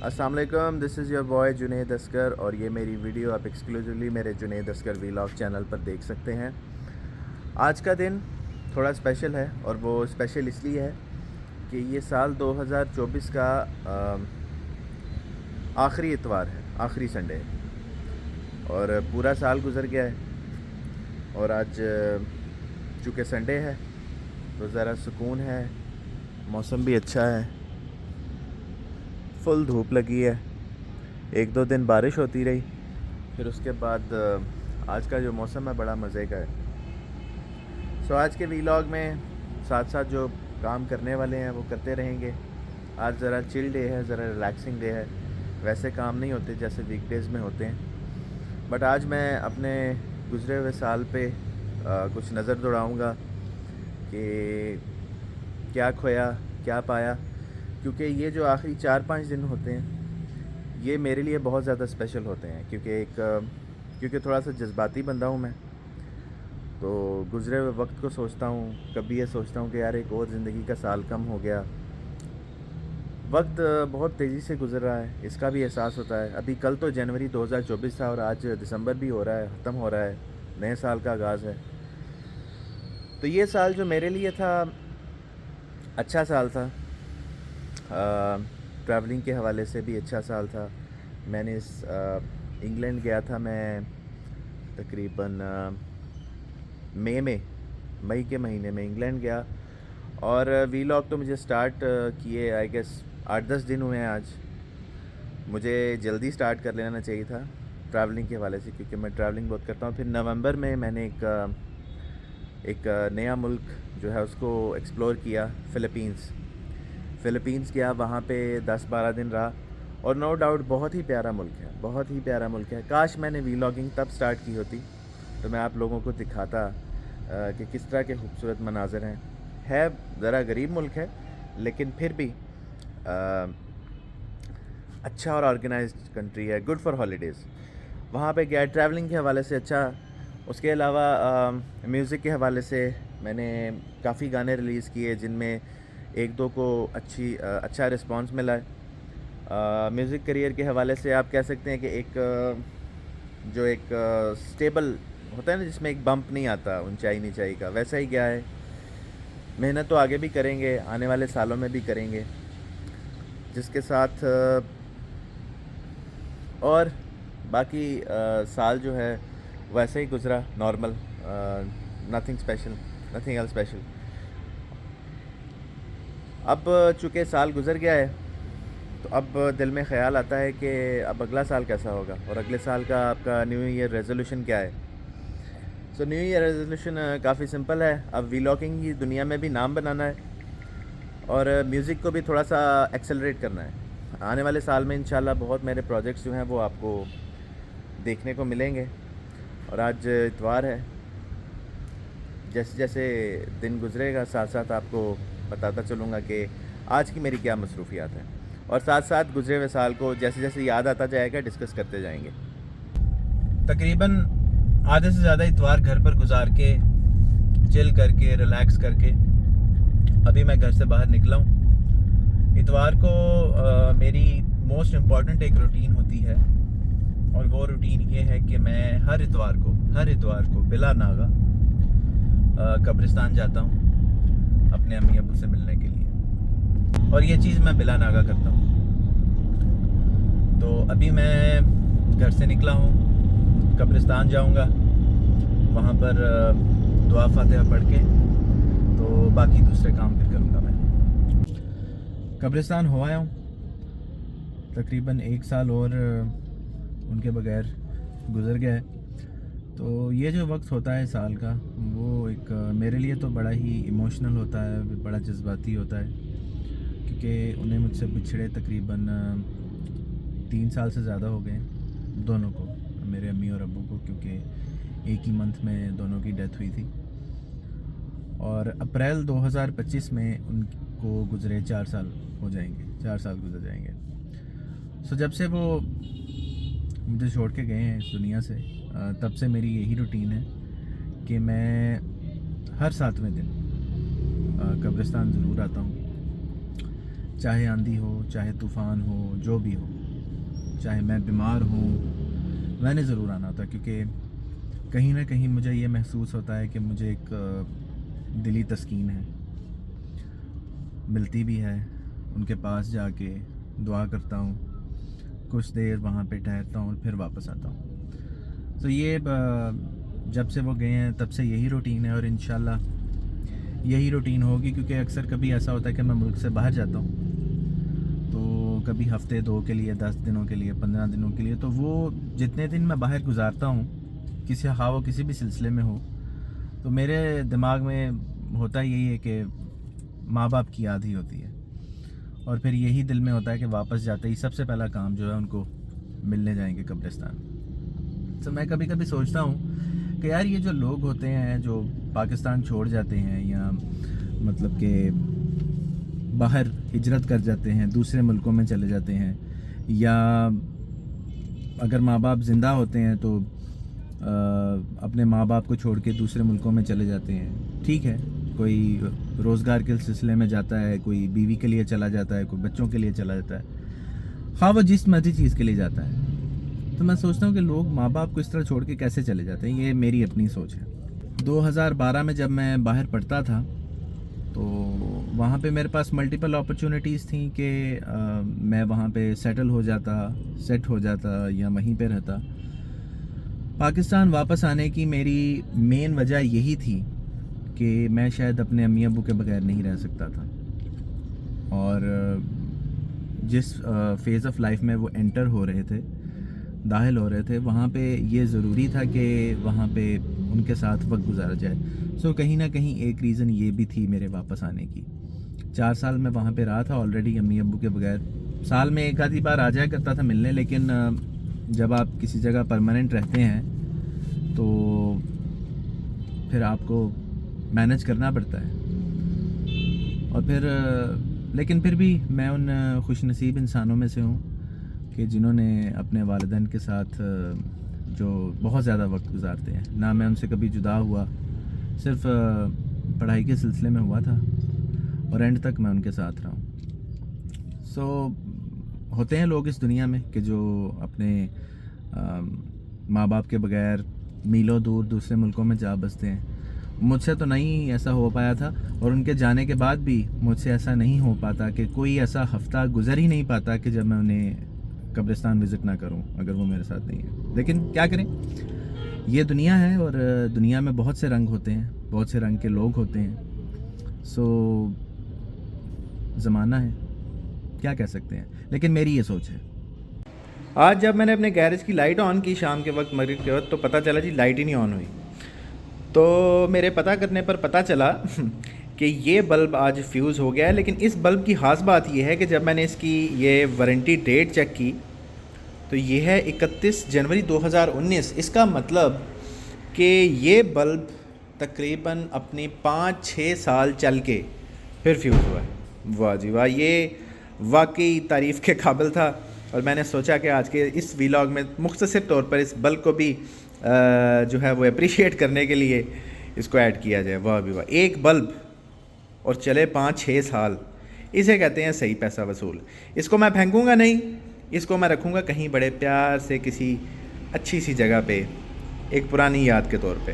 السلام علیکم، this is your boy Junaid Askar, اور یہ میری ویڈیو آپ ایکسکلوزیولی میرے جنید اسکر ویلاگ چینل پر دیکھ سکتے ہیں۔ آج کا دن تھوڑا اسپیشل ہے، اور وہ اسپیشل اس لیے ہے کہ یہ سال 2024 کا آخری اتوار ہے، آخری سنڈے ہے، اور پورا سال گزر گیا ہے، اور آج چونکہ سنڈے ہے تو ذرا سکون ہے، موسم بھی اچھا ہے، فل دھوپ لگی ہے، ایک دو دن بارش ہوتی رہی، پھر اس کے بعد آج کا جو موسم ہے بڑا مزے کا ہے۔ آج کے ویلاگ میں ساتھ ساتھ جو کام کرنے والے ہیں وہ کرتے رہیں گے۔ آج ذرا چل ڈے ہے، ذرا ریلیکسنگ ڈے ہے، ویسے کام نہیں ہوتے جیسے ویک ڈیز میں ہوتے ہیں، بٹ آج میں اپنے گزرے ہوئے سال پہ کچھ نظر دوڑاؤں گا کہ کیا کھویا، کیا پایا، کیونکہ یہ جو آخری 4-5 دن ہوتے ہیں یہ میرے لیے بہت زیادہ اسپیشل ہوتے ہیں، کیونکہ تھوڑا سا جذباتی بندہ ہوں میں، تو گزرے ہوئے وقت کو سوچتا ہوں، کبھی یہ سوچتا ہوں کہ یار ایک اور زندگی کا سال کم ہو گیا، وقت بہت تیزی سے گزر رہا ہے، اس کا بھی احساس ہوتا ہے۔ ابھی کل تو جنوری 2024 تھا، اور آج دسمبر بھی ہو رہا ہے، ختم ہو رہا ہے، نئے سال کا آغاز ہے۔ تو یہ سال جو میرے لیے تھا اچھا سال تھا، ٹریولنگ کے حوالے سے بھی اچھا سال تھا۔ میں نے انگلینڈ گیا تھا، میں تقریباً مئی کے مہینے میں انگلینڈ گیا، اور ویلاگ تو مجھے سٹارٹ کیے آئی گیس 8-10 دن ہوئے ہیں آج۔ مجھے جلدی سٹارٹ کر لینا چاہیے تھا ٹریولنگ کے حوالے سے، کیونکہ میں ٹریولنگ بہت کرتا ہوں۔ پھر نومبر میں میں نے ایک نیا ملک جو ہے اس کو ایکسپلور کیا، فلپینس گیا، وہاں پہ 10-12 دن رہا، اور نو ڈاؤٹ بہت ہی پیارا ملک ہے، بہت ہی پیارا ملک ہے۔ کاش میں نے ویلاگنگ تب سٹارٹ کی ہوتی تو میں آپ لوگوں کو دکھاتا کہ کس طرح کے خوبصورت مناظر ہیں۔ ہے ذرا غریب ملک ہے، لیکن پھر بھی اچھا اور آرگنائزڈ کنٹری ہے، گڈ فار ہالیڈیز۔ وہاں پہ گیا ٹریولنگ کے حوالے سے اچھا۔ اس کے علاوہ میوزک کے حوالے سے میں نے کافی گانے ریلیز کیے، جن میں ایک دو کو اچھا رسپانس ملا ہے۔ میوزک کریئر کے حوالے سے آپ کہہ سکتے ہیں کہ ایک سٹیبل ہوتا ہے نا، جس میں ایک بمپ نہیں آتا اونچائی نیچائی کا، ویسا ہی گیا ہے۔ محنت تو آگے بھی کریں گے، آنے والے سالوں میں بھی کریں گے، جس کے ساتھ اور باقی سال جو ہے ویسے ہی گزرا، نارمل، نتھنگ ایل اسپیشل۔ اب چونکہ سال گزر گیا ہے تو اب دل میں خیال آتا ہے کہ اب اگلا سال کیسا ہوگا، اور اگلے سال کا آپ کا نیو ایئر ریزولوشن کیا ہے۔ نیو ایئر ریزولوشن کافی سمپل ہے، اب ویلاگنگ کی دنیا میں بھی نام بنانا ہے، اور میوزک کو بھی تھوڑا سا ایکسلریٹ کرنا ہے۔ آنے والے سال میں انشاءاللہ بہت میرے پروجیکٹس جو ہیں وہ آپ کو دیکھنے کو ملیں گے، اور آج اتوار ہے، جیسے جیسے دن گزرے گا ساتھ ساتھ آپ کو بتاتا چلوں گا کہ آج کی میری کیا مصروفیات ہیں، اور ساتھ ساتھ گزرے ہوئے سال کو جیسے جیسے یاد آتا جائے گا ڈسکس کرتے جائیں گے۔ تقریباً آدھے سے زیادہ اتوار گھر پر گزار کے، چل کر کے، ریلیکس کر کے ابھی میں گھر سے باہر نکلا ہوں۔ اتوار کو میری موسٹ امپورٹنٹ ایک روٹین ہوتی ہے، اور وہ روٹین یہ ہے کہ میں ہر اتوار کو بلا ناغہ قبرستان جاتا ہوں اپنے امی ابو سے ملنے کے لیے، اور یہ چیز میں بلا ناغہ کرتا ہوں۔ تو ابھی میں گھر سے نکلا ہوں، قبرستان جاؤں گا، وہاں پر دعا فاتحہ پڑھ کے تو باقی دوسرے کام پھر کروں گا۔ میں قبرستان ہو آیا ہوں، تقریباً 1 سال اور ان کے بغیر گزر گیا ہے۔ تو یہ جو وقت ہوتا ہے سال کا، وہ ایک میرے لیے تو بڑا ہی ایموشنل ہوتا ہے، بڑا جذباتی ہوتا ہے، کیونکہ انہیں مجھ سے بچھڑے تقریباً 3 سال سے زیادہ ہو گئے دونوں کو، میرے امی اور ابو کو، کیونکہ ایک ہی منتھ میں دونوں کی ڈیتھ ہوئی تھی، اور اپریل 2025 میں ان کو گزرے 4 سال ہو جائیں گے، 4 سال گزر جائیں گے۔ جب سے وہ مجھے چھوڑ کے گئے ہیں اس دنیا سے، تب سے میری یہی روٹین ہے کہ میں ہر 7ویں دن قبرستان ضرور آتا ہوں۔ چاہے آندھی ہو، چاہے طوفان ہو، جو بھی ہو، چاہے میں بیمار ہوں، میں نے ضرور آنا ہوتا ہے، کیونکہ کہیں نہ کہیں مجھے یہ محسوس ہوتا ہے کہ مجھے ایک دلی تسکین ہے، ملتی بھی ہے۔ ان کے پاس جا کے دعا کرتا ہوں، کچھ دیر وہاں پہ ٹھہرتا ہوں اور پھر واپس آتا ہوں۔ تو یہ جب سے وہ گئے ہیں تب سے یہی روٹین ہے، اور انشاءاللہ یہی روٹین ہوگی، کیونکہ اکثر کبھی ایسا ہوتا ہے کہ میں ملک سے باہر جاتا ہوں، تو کبھی ہفتے 2 کے لیے، 10 دنوں کے لیے، 15 دنوں کے لیے، تو وہ جتنے دن میں باہر گزارتا ہوں کسی وہ کسی بھی سلسلے میں ہو، تو میرے دماغ میں ہوتا یہی ہے کہ ماں باپ کی یاد ہی ہوتی ہے، اور پھر یہی دل میں ہوتا ہے کہ واپس جاتے ہی سب سے پہلا کام جو ہے ان کو ملنے جائیں گے قبرستان۔ تو میں کبھی کبھی سوچتا ہوں کہ یار یہ جو لوگ ہوتے ہیں جو پاکستان چھوڑ جاتے ہیں، یا مطلب کہ باہر ہجرت کر جاتے ہیں، دوسرے ملکوں میں چلے جاتے ہیں، یا اگر ماں باپ زندہ ہوتے ہیں تو اپنے ماں باپ کو چھوڑ کے دوسرے ملکوں میں چلے جاتے ہیں، ٹھیک ہے، کوئی روزگار کے سلسلے میں جاتا ہے، کوئی بیوی کے لیے چلا جاتا ہے، کوئی بچوں کے لیے چلا جاتا ہے، وہ جس مرضی چیز کے لیے جاتا ہے۔ تو میں سوچتا ہوں کہ لوگ ماں باپ کو اس طرح چھوڑ کے کیسے چلے جاتے ہیں، یہ میری اپنی سوچ ہے۔ 2012 میں جب میں باہر پڑھتا تھا تو وہاں پہ میرے پاس ملٹیپل اپرچونیٹیز تھیں کہ میں وہاں پہ سیٹ ہو جاتا یا وہیں پہ رہتا۔ پاکستان واپس آنے کی میری مین وجہ یہی تھی کہ میں شاید اپنے امی ابو کے بغیر نہیں رہ سکتا تھا، اور جس فیز آف لائف میں وہ انٹر ہو رہے تھے، داخل ہو رہے تھے، وہاں پہ یہ ضروری تھا کہ وہاں پہ ان کے ساتھ وقت گزارا جائے۔ سو کہیں نہ کہیں ایک ریزن یہ بھی تھی میرے واپس آنے کی۔ 4 سال میں وہاں پہ رہا تھا آلریڈی امی ابو کے بغیر، سال میں ایک آدھی بار آ جایا کرتا تھا ملنے، لیکن جب آپ کسی جگہ پرماننٹ رہتے ہیں تو پھر آپ کو مینج کرنا پڑتا ہے، اور لیکن پھر بھی میں ان خوش نصیب انسانوں میں سے ہوں کہ جنہوں نے اپنے والدین کے ساتھ جو بہت زیادہ وقت گزارتے ہیں۔ نہ میں ان سے کبھی جدا ہوا، صرف پڑھائی کے سلسلے میں ہوا تھا، اور اینڈ تک میں ان کے ساتھ رہا ہوں۔ سو ہوتے ہیں لوگ اس دنیا میں کہ جو اپنے ماں باپ کے بغیر میلوں دور دوسرے ملکوں میں جا بستے ہیں۔ مجھ سے تو نہیں ایسا ہو پایا تھا، اور ان کے جانے کے بعد بھی مجھ سے ایسا نہیں ہو پاتا کہ کوئی ایسا ہفتہ گزر ہی نہیں پاتا کہ جب میں انہیں قبرستان وزٹ نہ کروں اگر وہ میرے ساتھ نہیں ہے۔ لیکن کیا کریں، یہ دنیا ہے، اور دنیا میں بہت سے رنگ ہوتے ہیں، بہت سے رنگ کے لوگ ہوتے ہیں۔ سو زمانہ ہے، کیا کہہ سکتے ہیں، لیکن میری یہ سوچ ہے۔ آج جب میں نے اپنے گیرج کی لائٹ آن کی شام کے وقت، مغرب کے وقت، تو پتہ چلا جی لائٹ ہی نہیں آن ہوئی۔ تو میرے پتہ کرنے پر پتہ چلا کہ یہ بلب آج فیوز ہو گیا ہے۔ لیکن اس بلب کی خاص بات یہ ہے کہ جب میں نے اس کی یہ وارنٹی ڈیٹ چیک کی تو یہ ہے 31 جنوری 2019۔ اس کا مطلب کہ یہ بلب تقریباً اپنی 5-6 سال چل کے پھر فیوز ہوا ہے۔ واہ جی واہ، یہ واقعی تعریف کے قابل تھا، اور میں نے سوچا کہ آج کے اس ویلاگ میں مختصر طور پر اس بلب کو بھی جو ہے وہ اپریشیٹ کرنے کے لیے اس کو ایڈ کیا جائے۔ واہ بھی واہ، ایک بلب اور چلے 5-6 سال، اسے کہتے ہیں صحیح پیسہ وصول۔ اس کو میں پھینکوں گا نہیں، اس کو میں رکھوں گا کہیں بڑے پیار سے کسی اچھی سی جگہ پہ، ایک پرانی یاد کے طور پہ۔